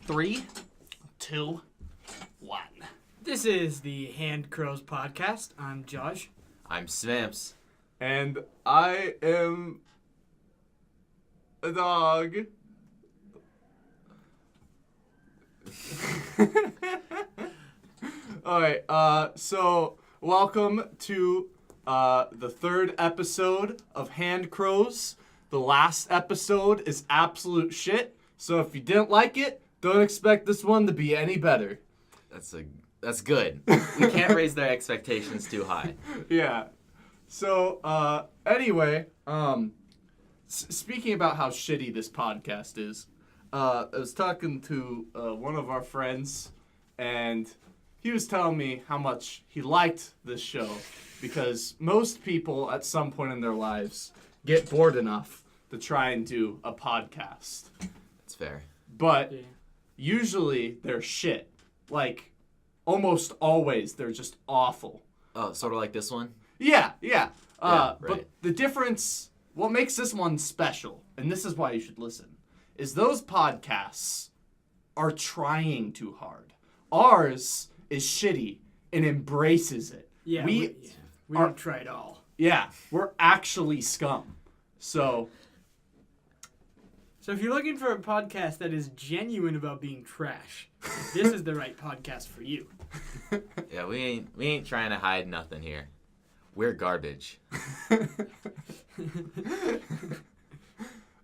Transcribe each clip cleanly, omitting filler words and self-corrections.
Three, two, one. This is the Handcrows podcast. I'm Josh. I'm Svamps. And I am a dog. Alright, so welcome to the third episode of Handcrows. The last episode is absolute shit, so if you didn't like it, don't expect this one to be any better. That's good. We can't raise their expectations too high. Yeah. So, anyway, speaking about how shitty this podcast is, I was talking to one of our friends, and he was telling me how much he liked this show, because most people at some point in their lives get bored enough to try and do a podcast. That's fair. But usually they're shit. Like, almost always they're just awful. Oh, sort of like this one? Yeah. Right. But the difference, what makes this one special, and this is why you should listen, is those podcasts are trying too hard. Ours is shitty and embraces it. Yeah, we don't try at all. Yeah, we're actually scum. So if you're looking for a podcast that is genuine about being trash, this is the right podcast for you. Yeah, we ain't trying to hide nothing here. We're garbage.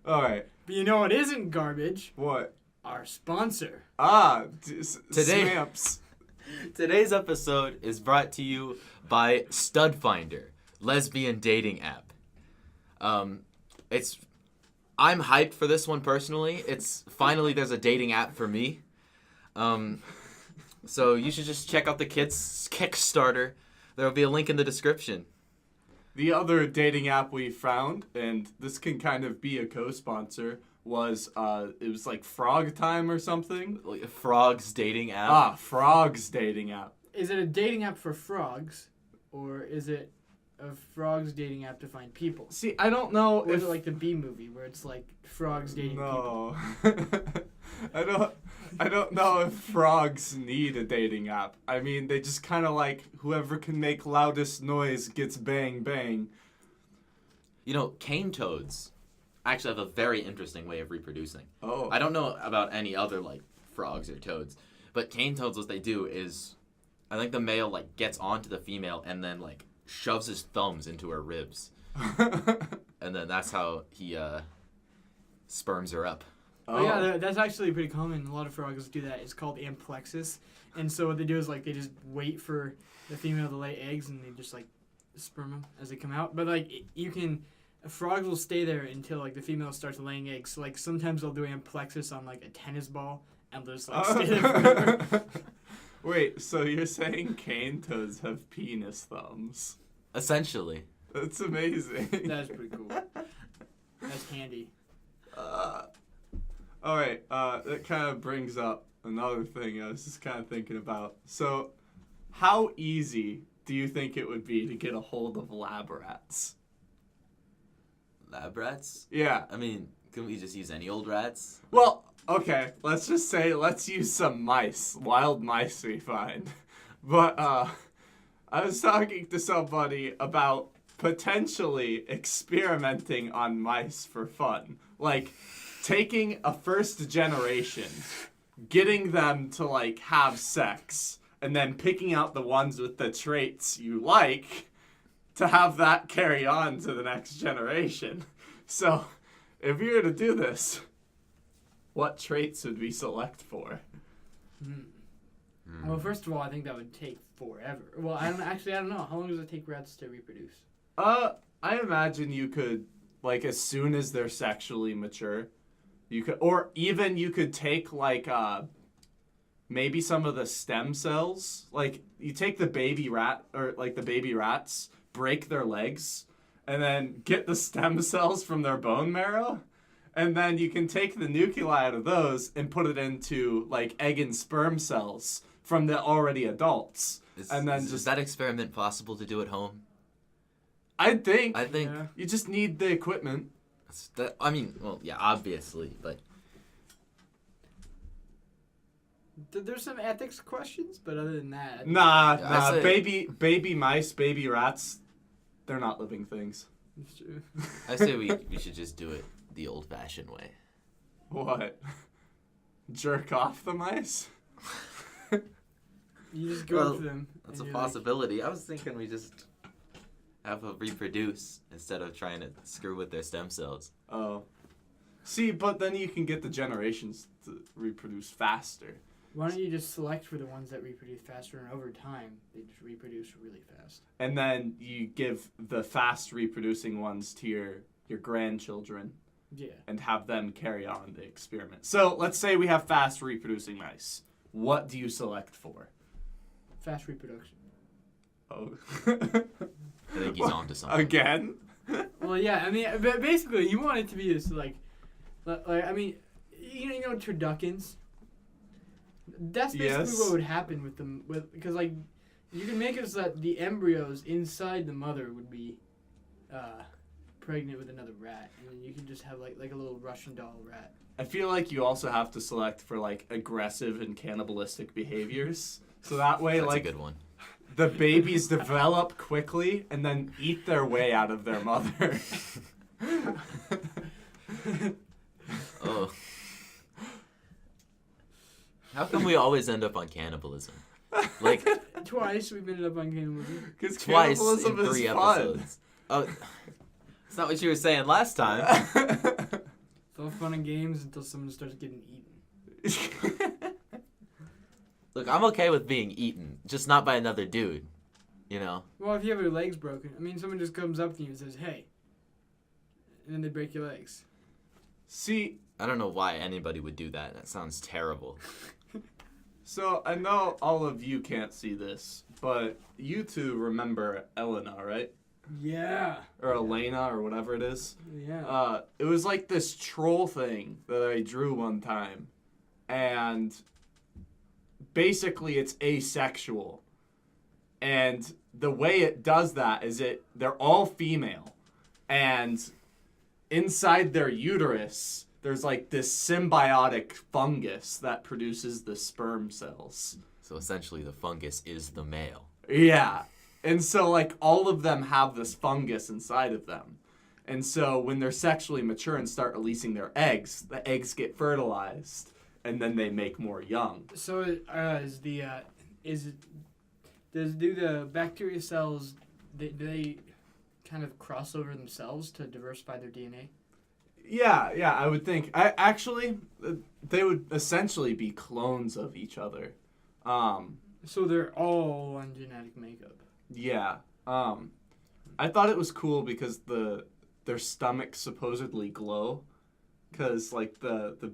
All right. But you know what isn't garbage? What? Our sponsor. Svamps. Today's episode is brought to you by Stud Finder, lesbian dating app. I'm hyped for this one personally. It's finally there's a dating app for me. So you should just check out the kid's Kickstarter. There'll be a link in the description. The other dating app we found, and this can kind of be a co-sponsor, was it was like Frog Time or something. Like Frog's dating app. Frog's dating app. Is it a dating app for frogs, or is it a frogs dating app to find people? See, I don't know or if... is it like the Bee movie where it's like frogs dating people? No. I don't know if frogs need a dating app. I mean, they just kind of like whoever can make loudest noise gets bang bang. You know, cane toads actually have a very interesting way of reproducing. Oh. I don't know about any other like frogs or toads, but cane toads, what they do is, I think the male like gets onto the female and then like shoves his thumbs into her ribs, and then that's how he sperms her up. Oh yeah, that's actually pretty common. A lot of frogs do that. It's called amplexus, and so what they do is like they just wait for the female to lay eggs, and they just like sperm them as they come out. But like frogs will stay there until like the female starts laying eggs. So like sometimes they'll do amplexus on like a tennis ball, and they'll just like stay there forever. Wait, so you're saying cane toads have penis thumbs? Essentially. That's amazing. That's pretty cool. That's handy. All right, that kind of brings up another thing I was just kind of thinking about. So, how easy do you think it would be to get a hold of lab rats? Lab rats? Yeah. I mean, couldn't we just use any old rats? Well, okay, let's just say let's use some mice, wild mice we find. But I was talking to somebody about potentially experimenting on mice for fun. Like, taking a first generation, getting them to, like, have sex, and then picking out the ones with the traits you like to have that carry on to the next generation. So, if you were to do this, what traits would we select for? Well, first of all, I think that would take forever. Well, I don't know. How long does it take rats to reproduce? I imagine you could, like, as soon as they're sexually mature, you could, or even you could take, like, maybe some of the stem cells. Like, you take the baby rat, or, like, the baby rats, break their legs, and then get the stem cells from their bone marrow, and then you can take the nuclei out of those and put it into, like, egg and sperm cells from the already adults. And then is that experiment possible to do at home? I think Yeah. you just need the equipment. I mean, well, yeah, obviously, but There's some ethics questions, but other than that, Nah, say- baby mice, baby rats, they're not living things. it's true. I say we should just do it the old-fashioned way. What? Jerk off the mice? You just go Well, up to them. That's a and you're like, possibility. I was thinking we just have a reproduce instead of trying to screw with their stem cells. Oh. See, but then you can get the generations to reproduce faster. Why don't you just select for the ones that reproduce faster, and over time they just reproduce really fast? And then you give the fast reproducing ones to your grandchildren Yeah. and have them carry on the experiment. So let's say we have fast reproducing mice. What do you select for? Fast reproduction. Oh. I think he's on to something. Again? Well, yeah. I mean, but basically, you want it to be this like I mean, you know, turduckens. That's basically Yes. what would happen with them, because like you can make it so that the embryos inside the mother would be pregnant with another rat, and then you can just have like a little Russian doll rat. I feel like you also have to select for like aggressive and cannibalistic behaviors. So that way, That's like, a good one. the babies develop quickly and then eat their way out of their mother. Oh. How come we always end up on cannibalism? Like Twice we've ended up on cannibalism. Because twice cannibalism in is 3 fun. episodes. Oh, it's not what you were saying last time. It's all fun and games until someone starts getting eaten. Look, I'm okay with being eaten, just not by another dude. You know? Well, if you have your legs broken, I mean, someone just comes up to you and says, "Hey," and then they break your legs. See, I don't know why anybody would do that. That sounds terrible. so I know all of you can't see this, but you two remember Elena, right? Yeah. Or Elena, or whatever it is. Yeah. It was like this troll thing that I drew one time, and basically it's asexual. And the way it does that is they're all female, and inside their uterus there's like this symbiotic fungus that produces the sperm cells. So essentially, the fungus is the male. Yeah. And so like all of them have this fungus inside of them. And so when they're sexually mature and start releasing their eggs, the eggs get fertilized and then they make more young. So do the bacteria cells do they kind of cross over themselves to diversify their DNA? Yeah, I would think. They would essentially be clones of each other. So they're all one genetic makeup. Yeah. I thought it was cool because their stomachs supposedly glow, because like the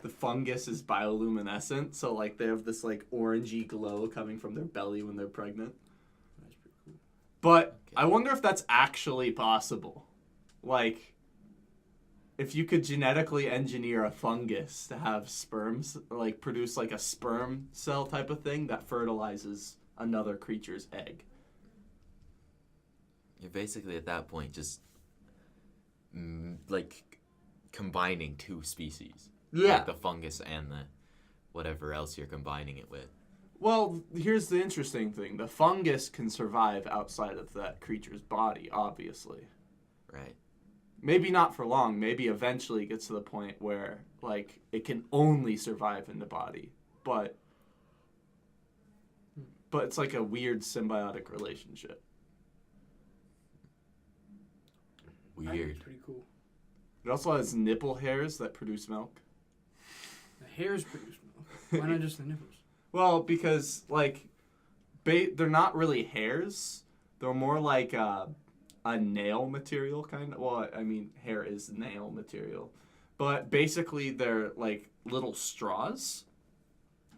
fungus is bioluminescent, so like they have this like orangey glow coming from their belly when they're pregnant. That's pretty cool. But Okay. I wonder if that's actually possible. Like, if you could genetically engineer a fungus to have sperms, like produce like a sperm cell type of thing that fertilizes another creature's egg. You're basically at that point just like combining 2 species. Yeah. Like the fungus and the whatever else you're combining it with. Well, here's the interesting thing. The fungus can survive outside of that creature's body, obviously. Right. Maybe not for long. Maybe eventually it gets to the point where, like, it can only survive in the body. But it's like a weird symbiotic relationship. I think Weird. it's pretty cool. It also has nipple hairs that produce milk. The hairs produce milk. Why not just the nipples? Well, because, like, they're not really hairs. They're more like a nail material, kind of. Well, I mean, hair is nail material. But basically, they're, like, little straws.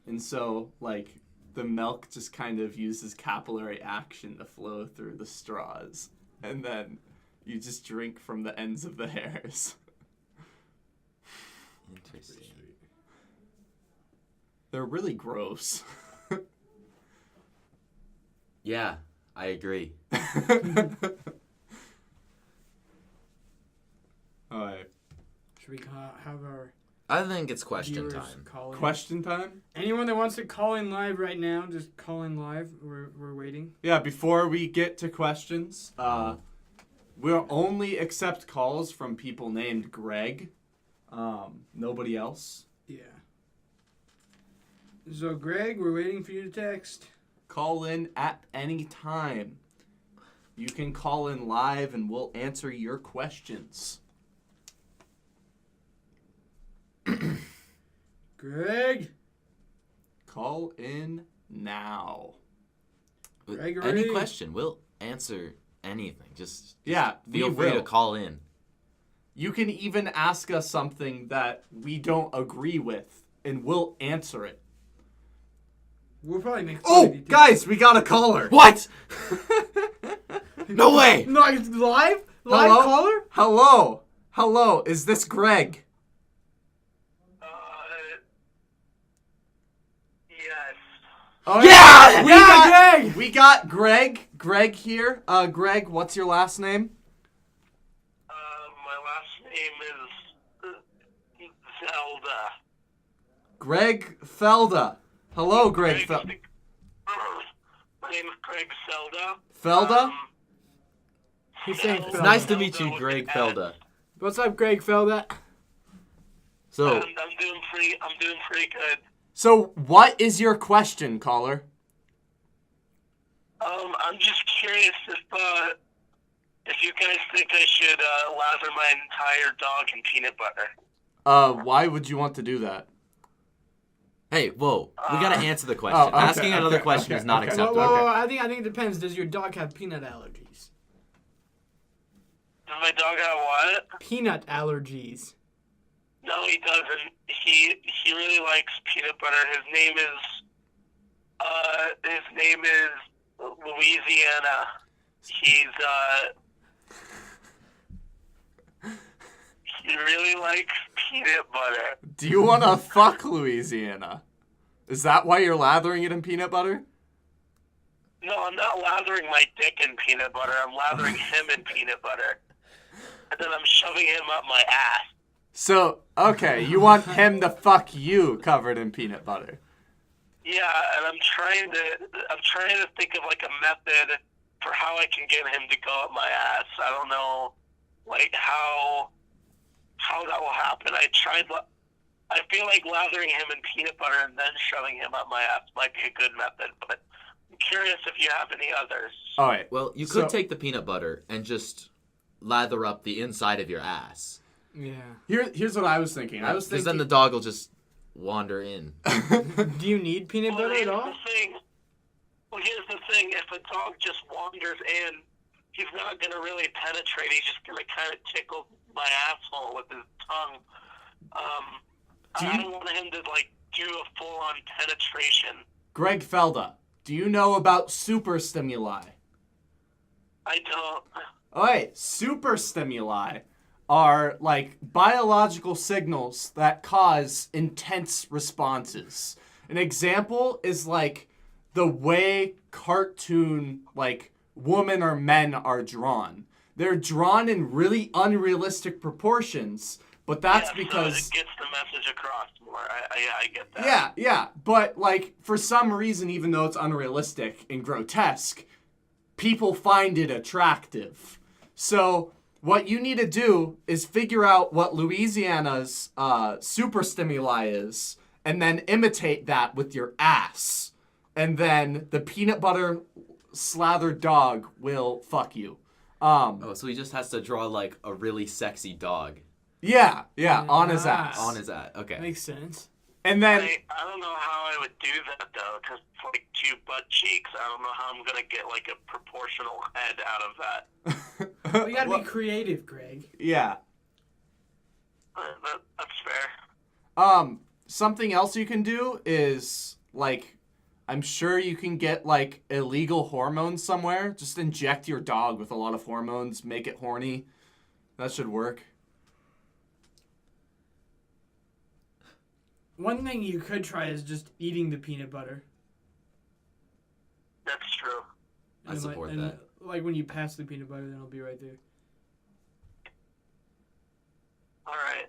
And so, like, the milk just kind of uses capillary action to flow through the straws. And then you just drink from the ends of the hairs. Interesting. They're really gross. Yeah, I agree. Alright. Should we have our I think it's question viewers time. call in? Question time? Anyone that wants to call in live right now, just call in live. We're waiting. Yeah, before we get to questions, we'll only accept calls from people named Greg. Nobody else. Yeah. So, Greg, we're waiting for you to text. Call in at any time. You can call in live and we'll answer your questions. Greg! Call in now. Gregory. Any question, we'll answer anything. Just Yeah, feel we free to will. call in. You can even ask us something that we don't agree with, and we'll answer it. We'll probably make fun Oh, of you, too. guys, we got a caller. What? No way! No, it's live? Live Hello? caller? Hello? Hello, is this Greg? Yes. Oh, Yeah! Greg! We got Greg. Greg here. Greg, what's your last name? My last name is Zelda. Greg Felda. Hello, Greg My name is Greg Zelda. Felda? He's saying Zelda It's Felda. nice to meet with you, an Greg S. Felda. What's up, Greg Felda? So, I'm doing pretty good. So, what is your question, caller? I'm just curious if you guys think I should lather my entire dog in peanut butter. Why would you want to do that? hey, whoa, we gotta answer the question. Oh, okay, Asking another okay, question okay, is not okay. acceptable. Well, I think it depends. Does your dog have peanut allergies? Does my dog have what? Peanut allergies. No, he doesn't. He really likes peanut butter. His name is Louisiana. He really likes peanut butter. Do you want to fuck Louisiana? Is that why you're lathering it in peanut butter? No, I'm not lathering my dick in peanut butter. I'm lathering him in peanut butter. And then I'm shoving him up my ass. So, okay, you want him to fuck you covered in peanut butter. Yeah, and I'm trying to think of like a method for how I can get him to go up my ass. I don't know, like how that will happen. I feel like lathering him in peanut butter and then shoving him up my ass might be a good method, but I'm curious if you have any others. All right. Well, you could So- take the peanut butter and just lather up the inside of your ass. Yeah. Here's what I was thinking. I was Because thinking. then the dog will just wander in. Do you need peanut butter at all? Here's the thing. If a dog just wanders in, he's not going to really penetrate. He's just going to kind of tickle my asshole with his tongue. I don't want him to, do a full-on penetration. Greg Felda, do you know about super stimuli? I don't. All right, super stimuli are like biological signals that cause intense responses. An example is like the way cartoon women or men are drawn. They're drawn in really unrealistic proportions, but that's So because it gets the message across more. I get that. yeah, but for some reason, even though it's unrealistic and grotesque, people find it attractive. So what you need to do is figure out what Louisiana's super stimuli is, and then imitate that with your ass. And then the peanut butter slathered dog will fuck you. So he just has to draw a really sexy dog Yeah, on his Ah. ass. on his ass. Okay. Makes sense. And then I don't know how I would do that, though, because it's two butt cheeks. I don't know how I'm going to get, a proportional head out of that. We gotta Well, be creative, Greg. yeah. That's fair. Something else you can do is I'm sure you can get illegal hormones somewhere. Just inject your dog with a lot of hormones, make it horny. That should work. One thing you could try is just eating the peanut butter. That's true. I support and, that. Like when you pass the peanut butter, then it'll be right there. All right.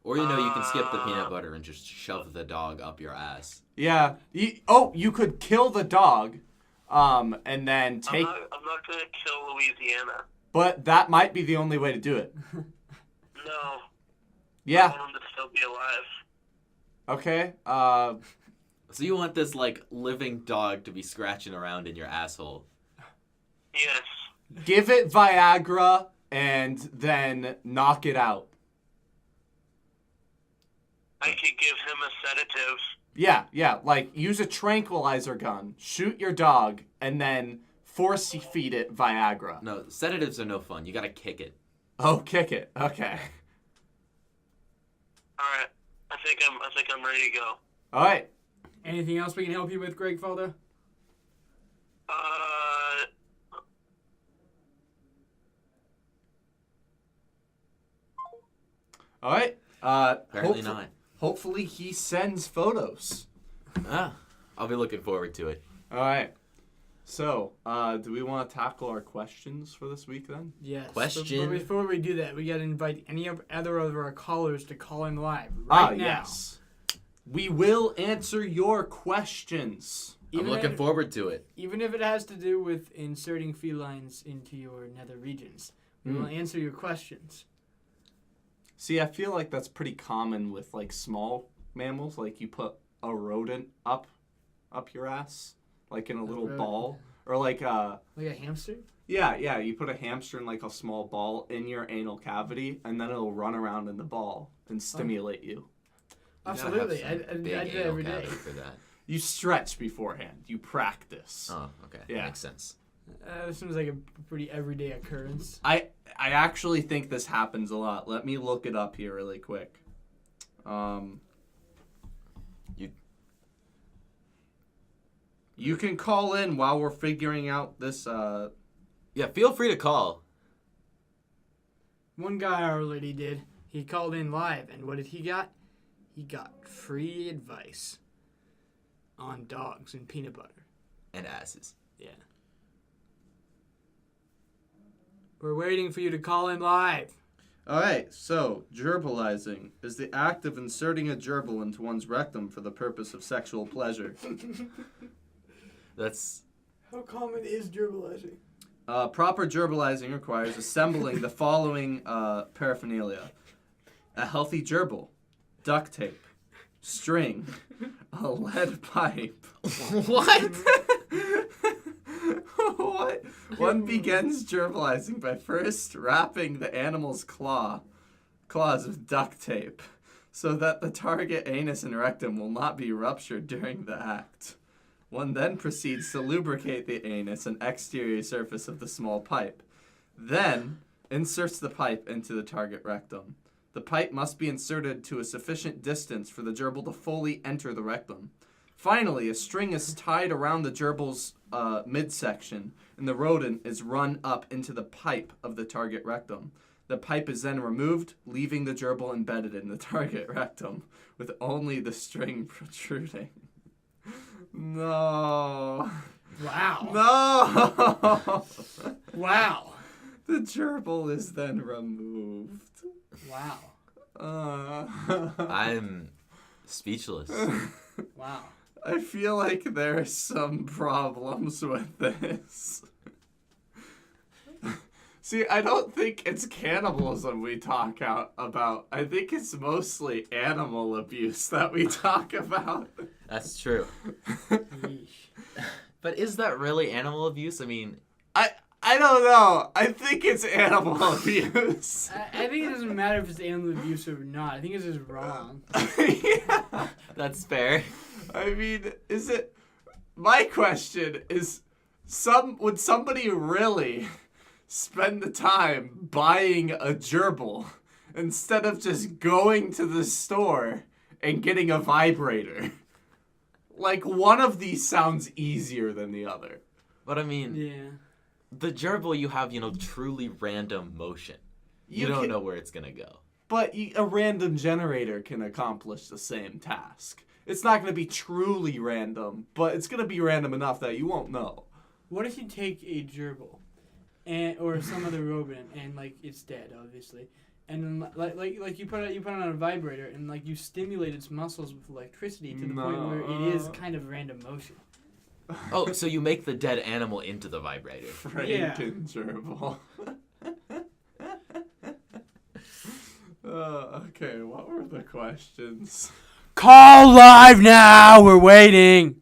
Or you can skip the peanut butter and just shove the dog up your ass. Yeah. You could kill the dog, and then take. I'm not gonna kill Louisiana. But that might be the only way to do it. No. Yeah. I want him to still be alive. Okay. So you want this like living dog to be scratching around in your asshole? Yes. Give it Viagra and then knock it out. I could give him a sedative. Yeah. Like, use a tranquilizer gun, shoot your dog, and then force feed it Viagra. No, sedatives are no fun. You gotta kick it. Oh, kick it. Okay. All right. I think I'm ready to go. All right. Anything else we can help you with, Greg Faldo? All right. Apparently not. Hopefully he sends photos. I'll be looking forward to it. All right. So, do we want to tackle our questions for this week then? Yes. Question. But before we do that, we got to invite any other of our callers to call in live right now. Yes. We will answer your questions. I'm looking forward to it. Even if it has to do with inserting felines into your nether regions, we will answer your questions. See, I feel like that's pretty common with like small mammals. Like you put a rodent up your ass, like in a little ball, or like a hamster. Yeah. You put a hamster in like a small ball in your anal cavity, and then it'll run around in the ball and stimulate you. Absolutely, I do that every day. For that. You stretch beforehand. You practice. Oh, okay. Yeah. Makes sense. This seems like a pretty everyday occurrence. I actually think this happens a lot. Let me look it up here really quick. You can call in while we're figuring out this. Yeah, feel free to call. One guy already did. He called in live, and what did he got? He got free advice on dogs and peanut butter. And asses. Yeah. We're waiting for you to call in live. All right, so gerbalizing is the act of inserting a gerbil into one's rectum for the purpose of sexual pleasure. That's... How common is gerbalizing? Proper gerbalizing requires assembling the following paraphernalia: a healthy gerbil, duct tape, string, a lead pipe. What? What? One begins gerbalizing by first wrapping the animal's claws with duct tape so that the target anus and rectum will not be ruptured during the act. One then proceeds to lubricate the anus and exterior surface of the small pipe. Then inserts the pipe into the target rectum. The pipe must be inserted to a sufficient distance for the gerbil to fully enter the rectum. Finally, a string is tied around the gerbil's midsection, and the rodent is run up into the pipe of the target rectum. The pipe is then removed, leaving the gerbil embedded in the target rectum, with only the string protruding. No. Wow. No. Wow. The gerbil is then removed. Wow. I'm speechless. Wow. I feel like there are some problems with this. See, I don't think it's cannibalism we talk about. I think it's mostly animal abuse that we talk about. That's true. But is that really animal abuse? I mean... I don't know. I think it's animal abuse. I think it doesn't matter if it's animal abuse or not. I think it's just wrong. Yeah. That's fair. I mean, is it... My question is, would somebody really spend the time buying a gerbil instead of just going to the store and getting a vibrator? Like, one of these sounds easier than the other. But I mean... Yeah. The gerbil, you have, truly random motion. You don't know where it's going to go. But a random generator can accomplish the same task. It's not going to be truly random, but it's going to be random enough that you won't know. What if you take a gerbil, or some other rodent, and like it's dead, obviously, and then like you put it on a vibrator, and like you stimulate its muscles with electricity to the point where it is kind of random motion. Oh, so you make the dead animal into the vibrator. Franken-gerbil. Okay, what were the questions? Call live now. We're waiting.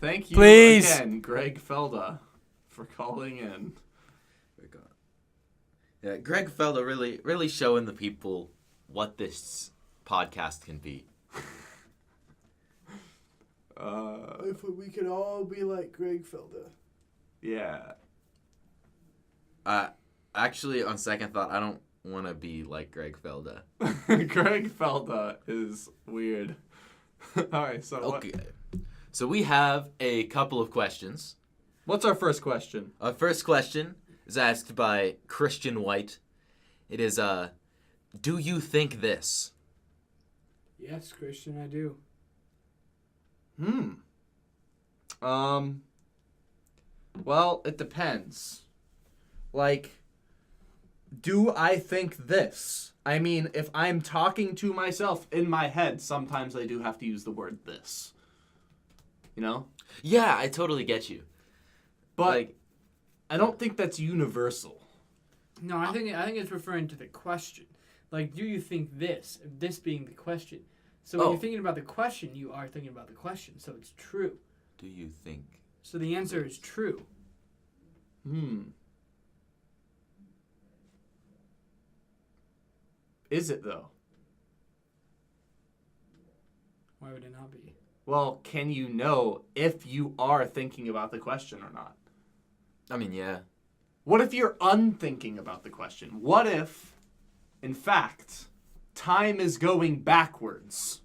Thank you Please. again, Greg Felda, for calling in. Yeah, Greg Felda really showing the people what this podcast can be. If we could all be like Greg Felda. Yeah. Actually, on second thought, I don't want to be like Greg Felda. Greg Felda is weird. Alright, so Okay. So we have a couple of questions. what's our first question? Our first question is asked by Christian White. It is, do you think this? Yes, Christian, I do. Well, it depends. Like, do I think this? I mean, if I'm talking to myself in my head, sometimes I do have to use the word this. You know? Yeah, I totally get you. But Like, I don't think that's universal. No, I think it's referring to the question. Like, do you think this? This being the question. So when Oh. you're thinking about the question, you are thinking about the question. So it's true. do you think? So the answer is true. Is it, though? Why would it not be? Well, can you know if you are thinking about the question or not? I mean, yeah. What if you're unthinking about the question? What if, in fact, time is going backwards,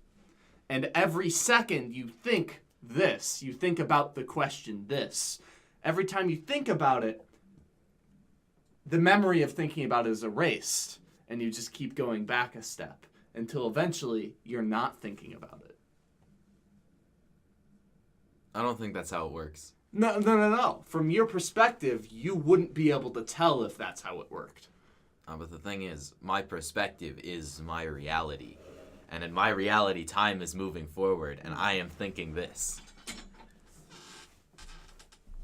and every second you think this, you think about the question this. Every time you think about it, the memory of thinking about it is erased, and you just keep going back a step until eventually you're not thinking about it. I don't think that's how it works. No. From your perspective, you wouldn't be able to tell if that's how it worked. But the thing is, my perspective is my reality. And in my reality, time is moving forward, and I am thinking this.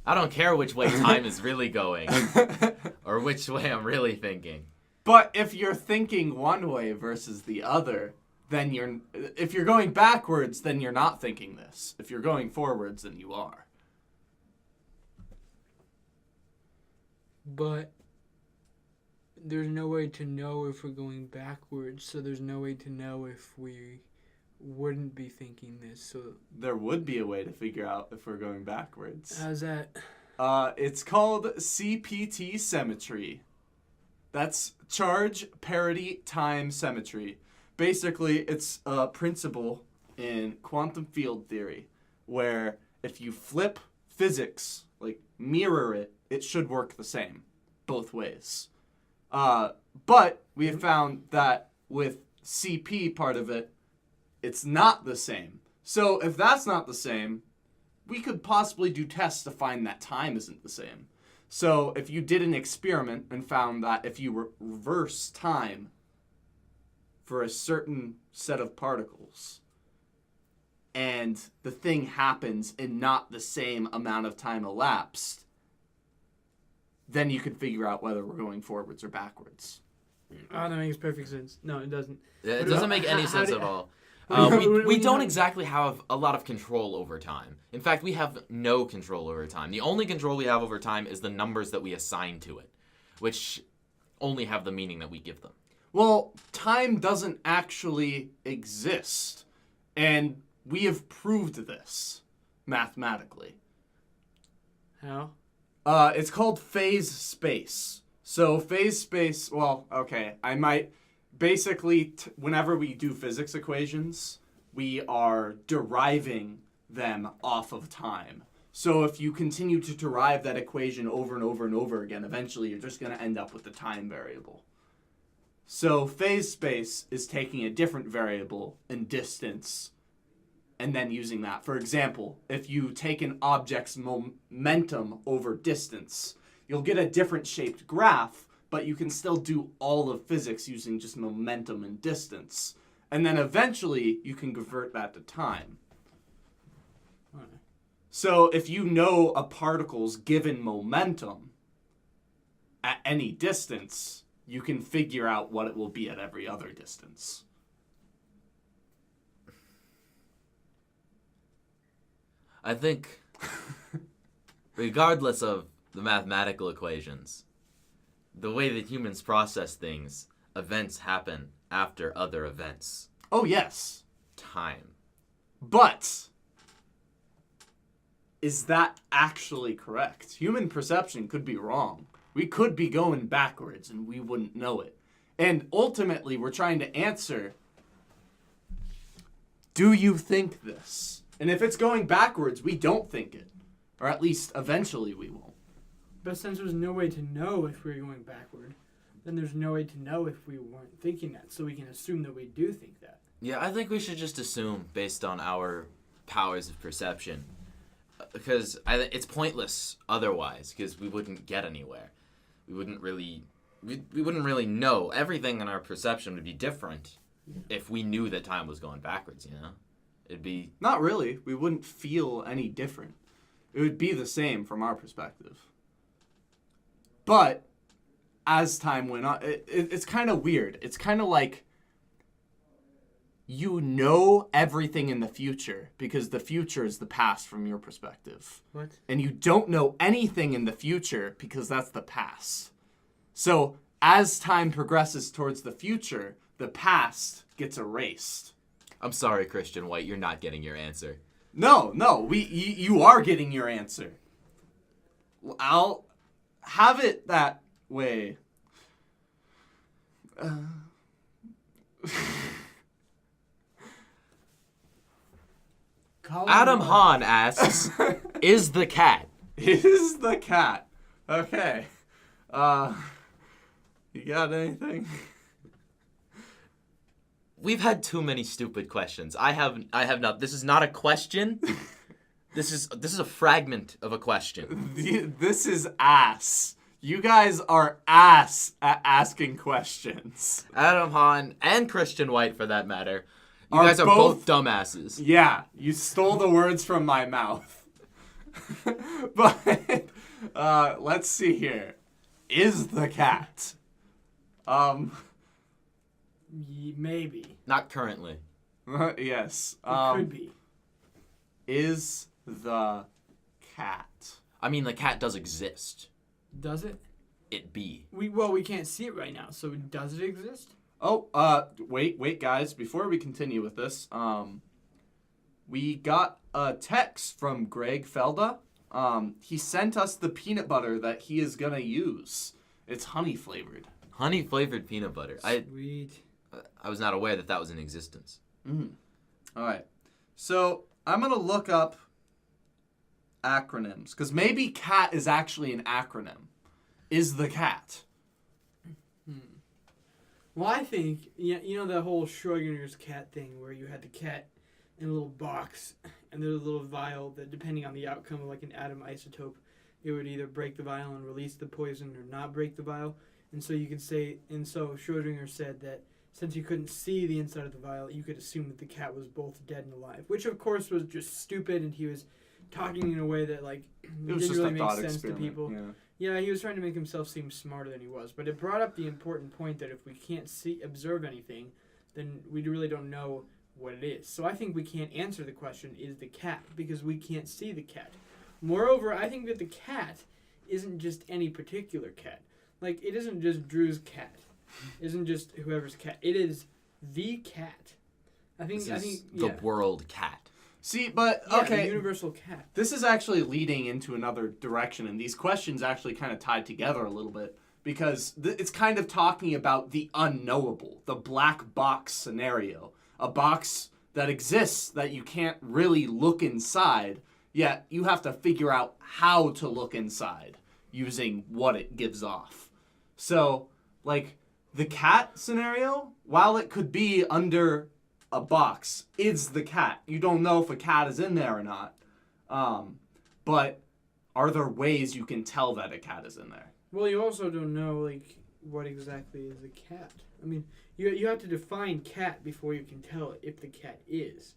I don't care which way time is really going, or which way I'm really thinking. But if you're thinking one way versus the other, then if you're going backwards, then you're not thinking this. If you're going forwards, then you are. But there's no way to know if we're going backwards, so there's no way to know if we wouldn't be thinking this. So There would be a way to figure out if we're going backwards. how's that? It's called CPT symmetry. That's charge parity time symmetry. Basically, it's a principle in quantum field theory where if you flip physics, like mirror it, it should work the same both ways. But we have found that with CP part of it, it's not the same. So if that's not the same, we could possibly do tests to find that time isn't the same. So if you did an experiment and found that if you reverse time for a certain set of particles and the thing happens in not the same amount of time elapsed, then you could figure out whether we're going forwards or backwards. Oh, that makes perfect sense. No, it doesn't. It doesn't make any How sense do- at all. what We do don't you- exactly have a lot of control over time. In fact, we have no control over time. The only control we have over time is the numbers that we assign to it, which only have the meaning that we give them. Well, time doesn't actually exist, and we have proved this mathematically. How? It's called phase space. So phase space, well, okay, I might basically, whenever we do physics equations, we are deriving them off of time. So if you continue to derive that equation over and over and over again, eventually you're just going to end up with the time variable. So phase space is taking a different variable in distance and then using that. For example, if you take an object's momentum over distance, you'll get a different shaped graph, but you can still do all of physics using just momentum and distance. And then eventually you can convert that to time. So if you know a particle's given momentum at any distance, you can figure out what it will be at every other distance. I think, regardless of the mathematical equations, the way that humans process things, events happen after other events. Oh, yes. Time. But is that actually correct? Human perception could be wrong. We could be going backwards and we wouldn't know it. And ultimately, we're trying to answer, do you think this? And if it's going backwards, we don't think it. Or at least eventually we won't. But since there's no way to know if we're going backward, then there's no way to know if we weren't thinking that. So we can assume that we do think that. Yeah, I think we should just assume based on our powers of perception. Because it's pointless otherwise, because we wouldn't get anywhere. We wouldn't really know. Everything in our perception would be different if we knew that time was going backwards, you know? It'd be... Not really. We wouldn't feel any different. It would be the same from our perspective. But as time went on, it's kind of weird. It's kind of like you know everything in the future because the future is the past from your perspective. What? And you don't know anything in the future because that's the past. So as time progresses towards the future, the past gets erased. I'm sorry, Christian White, you're not getting your answer. No, you are getting your answer. I'll have it that way. Adam Hahn asks, is the cat? Is the cat? Okay. You got anything? We've had too many stupid questions. I have not. This is not a question. This is a fragment of a question. This is ass. You guys are ass at asking questions. Adam Hahn and Christian White, for that matter. You guys are both dumbasses. Yeah, you stole the words from my mouth. But let's see here. Is the cat? Maybe. Not currently. Yes. It could be. Is the cat? I mean, the cat does exist. Does it? It be. We can't see it right now. So does it exist? Oh, wait, guys. Before we continue with this, we got a text from Greg Felda. He sent us the peanut butter that he is gonna use. It's honey flavored. Honey flavored peanut butter. Sweet. I was not aware that was in existence. All right. So I'm gonna look up acronyms because maybe cat is actually an acronym. Is the cat? Well, I think, you know that whole Schrodinger's cat thing where you had the cat in a little box and there's a little vial that, depending on the outcome of like an atom isotope, it would either break the vial and release the poison or not break the vial. And so you could say, and so Schrodinger said that since you couldn't see the inside of the vial, you could assume that the cat was both dead and alive, which of course was just stupid, and he was talking in a way that like It was didn't just really a make thought sense experiment. to people. Yeah, he was trying to make himself seem smarter than he was, but it brought up the important point that if we can't observe anything, then we really don't know what it is. So I think we can't answer the question, is the cat, because we can't see the cat. Moreover, I think that the cat isn't just any particular cat. Like, it isn't just Drew's cat. It isn't just whoever's cat. It is the cat. I think the world cat. See, but yeah, okay. the universal cat. This is actually leading into another direction, and these questions actually kind of tied together a little bit because it's kind of talking about the unknowable, the black box scenario, a box that exists that you can't really look inside, yet you have to figure out how to look inside using what it gives off. So, like, the cat scenario, while it could be under a box is the cat. You don't know if a cat is in there or not. But are there ways you can tell that a cat is in there? Well, you also don't know, like, what exactly is a cat. I mean, you have to define cat before you can tell if the cat is.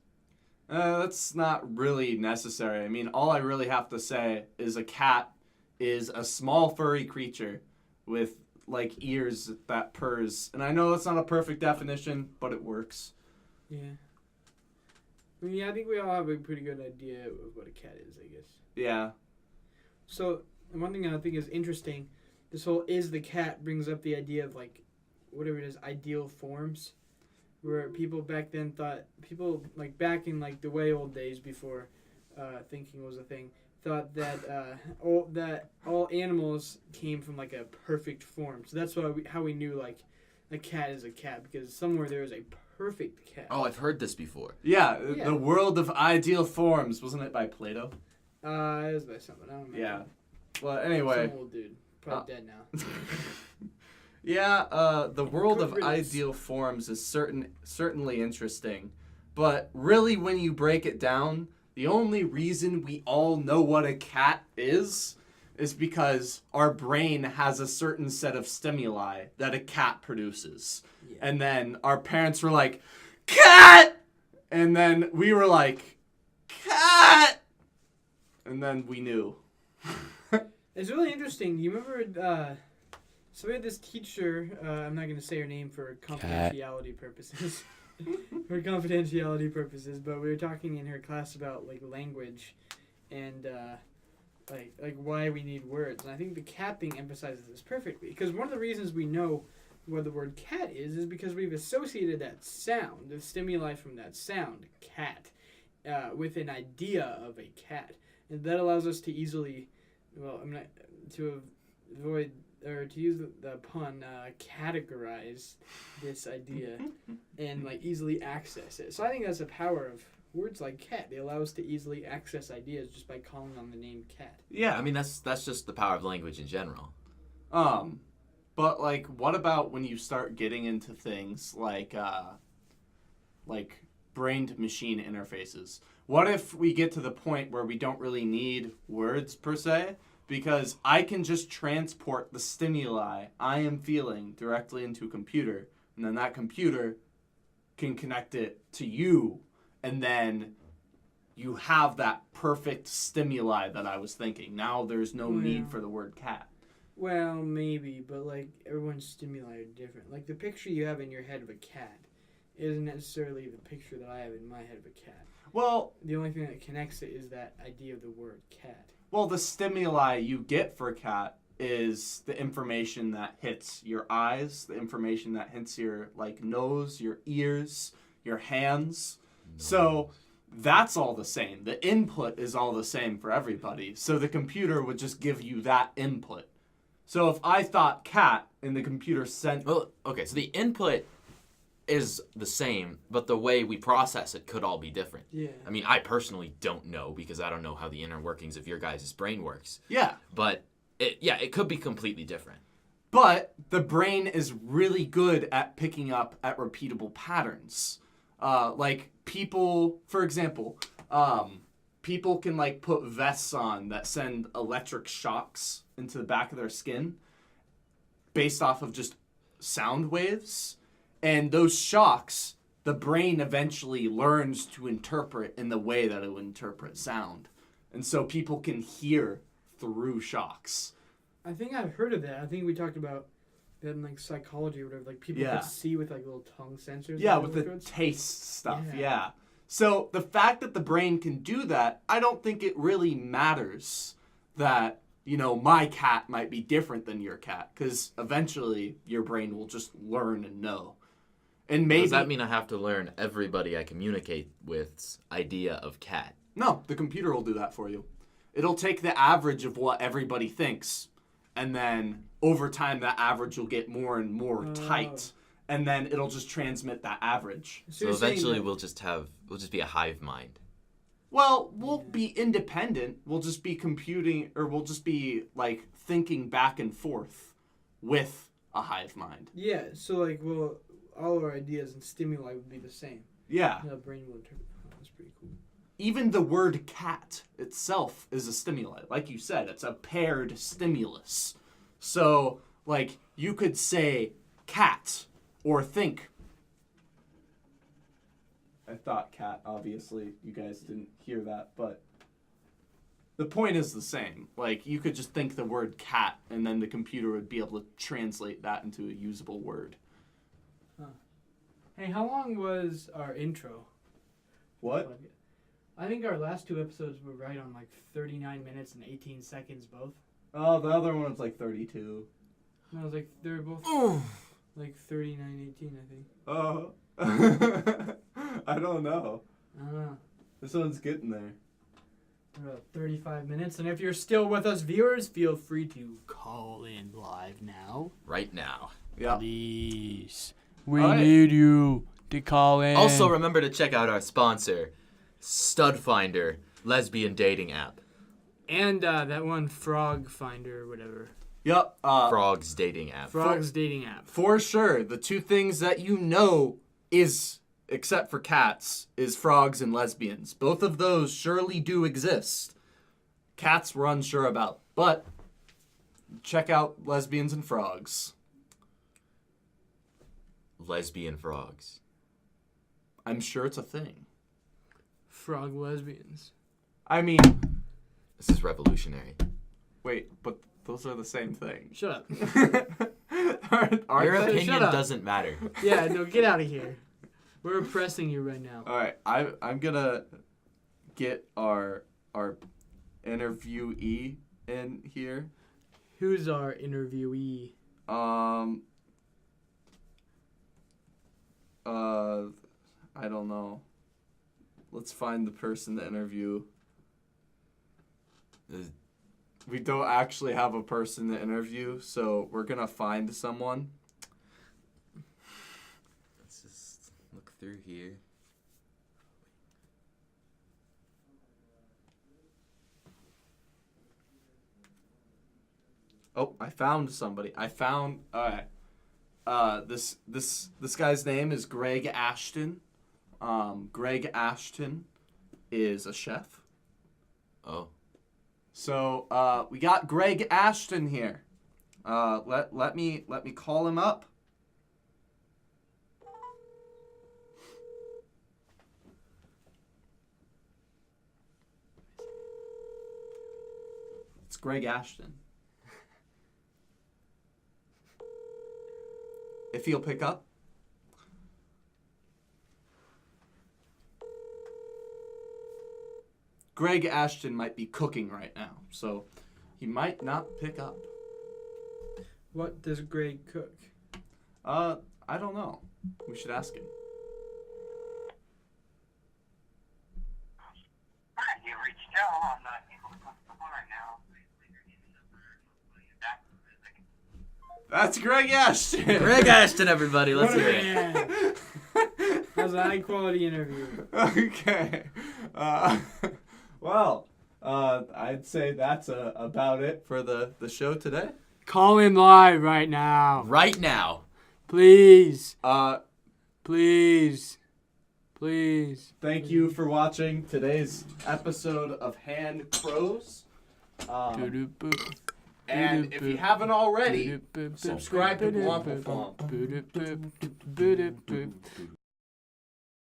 That's not really necessary. I mean, all I really have to say is a cat is a small furry creature with, like, ears that purrs. And I know that's not a perfect definition, but it works. Yeah. I mean, yeah, I think we all have a pretty good idea of what a cat is, I guess. Yeah. So, one thing I think is interesting, this whole is the cat brings up the idea of, like, whatever it is, ideal forms. Where people back then thought, like, back in, like, the way old days before thinking was a thing, thought that all animals came from, like, a perfect form. So that's how we knew, like, a cat is a cat, because somewhere there is a perfect cat. Oh, I've heard this before. Yeah, The World of Ideal Forms. Wasn't it by Plato? It was by someone, I don't remember. Yeah. Well, anyway. Some old dude. Probably dead now. Yeah, the world of riddance. ideal forms is certainly interesting. But really, when you break it down, the only reason we all know what a cat is because our brain has a certain set of stimuli that a cat produces. Yeah. And then our parents were like, cat! And then we were like, cat! And then we knew. It's really interesting. You remember, so we had this teacher, I'm not going to say her name for confidentiality purposes. For confidentiality purposes, but we were talking in her class about, like, language and, like why we need words. And I think the cat thing emphasizes this perfectly. Because one of the reasons we know what the word cat is because we've associated that sound, the stimuli from that sound, cat, with an idea of a cat. And that allows us to easily, well, I'm not, to avoid, or to use the pun, categorize this idea and, like, easily access it. So I think that's the power of words like cat. They allow us to easily access ideas just by calling on the name cat. Yeah, I mean, that's just the power of language in general. But, like, what about when you start getting into things like brain-to-machine interfaces? What if we get to the point where we don't really need words, per se? Because I can just transport the stimuli I am feeling directly into a computer, and then that computer can connect it to you, and then you have that perfect stimuli that I was thinking. Now there's no need for the word cat. Well, maybe, but, like, everyone's stimuli are different. Like, the picture you have in your head of a cat isn't necessarily the picture that I have in my head of a cat. Well, The only thing that connects it is that idea of the word cat. well, the stimuli you get for a cat is the information that hits your eyes, the information that hits your, like, nose, your ears, your hands. So that's all the same. The input is all the same for everybody. So the computer would just give you that input. So if I thought cat and the computer sent... Well, okay, so the input is the same, but the way we process it could all be different. Yeah. I mean, I personally don't know because I don't know how the inner workings of your guys' brain works. Yeah. But, it could be completely different. But the brain is really good at picking up at repeatable patterns. Like, people, for example, people can, like, put vests on that send electric shocks into the back of their skin based off of just sound waves. And those shocks, the brain eventually learns to interpret in the way that it would interpret sound. And so people can hear through shocks. I think I've heard of that. I think we talked about that in, like, psychology or whatever. Like, people could see with, like, little tongue sensors. Yeah, with the taste stuff, yeah. So the fact that the brain can do that, I don't think it really matters that, you know, my cat might be different than your cat. Because eventually your brain will just learn and know. And maybe... Does that mean I have to learn everybody I communicate with's idea of cat? No, the computer will do that for you. It'll take the average of what everybody thinks, and then over time that average will get more and more tight, and then it'll just transmit that average. So eventually we'll just be a hive mind. Well, we'll be independent. We'll just be computing, or we'll just be, like, thinking back and forth with a hive mind. Yeah, so, like, well, all of our ideas and stimuli would be the same. Yeah. Yeah, brain will interpret. Oh, that's pretty cool. Even the word cat itself is a stimuli. Like you said, it's a paired stimulus. So, like, you could say cat or think. I thought cat, obviously. You guys didn't hear that, but the point is the same. Like, you could just think the word cat, and then the computer would be able to translate that into a usable word. Huh. Hey, how long was our intro? What? I think our last 2 episodes were right on like 39 minutes and 18 seconds both. Oh, the other one was like 32. No, it was like they're both like 39, 18, I think. Oh. I don't know. I don't know. This one's getting there. We're about 35 minutes, and if you're still with us, viewers, feel free to call in live now. Right now. Yeah. Please. We All right. need you to call in. Also, remember to check out our sponsor, Stud Finder, lesbian dating app. And that one, Frog Finder or whatever. Yep. Frogs dating app. Frog's dating app. For sure, the 2 things that you know is, except for cats, is frogs and lesbians. Both of those surely do exist. Cats we're unsure about, but check out lesbians and frogs. Lesbian frogs. I'm sure it's a thing. Frog lesbians. I mean, This is revolutionary. wait, but those are the same thing. Shut up. Aren't Your they? opinion Shut up. doesn't matter. Yeah, no, get out of here. We're oppressing you right now. All right, I'm gonna get our interviewee in here. Who's our interviewee? I don't know. Let's find the person to interview. We don't actually have a person to interview, so we're gonna find someone. Let's just look through here. Oh, I found somebody. All right. This guy's name is Greg Ashton. Greg Ashton is a chef. Oh. So we got Greg Ashton here. Let me call him up. It's Greg Ashton. If he'll pick up. Greg Ashton might be cooking right now, so he might not pick up. What does Greg cook? I don't know. We should ask him. Hi, you reached Joe. I'm not able to come to the phone right now. Please leave your name and number, and I'll call you back in a second. That's Greg Ashton. Greg Ashton, everybody. Let's What a hear it. man. That was a high quality interview. Okay. Well, I'd say that's about it for the show today. Call in live right now. Right now. Please. Uh, Please. Please. thank you for watching today's episode of Handcrows. And if you haven't already, subscribe to Blumple Flump.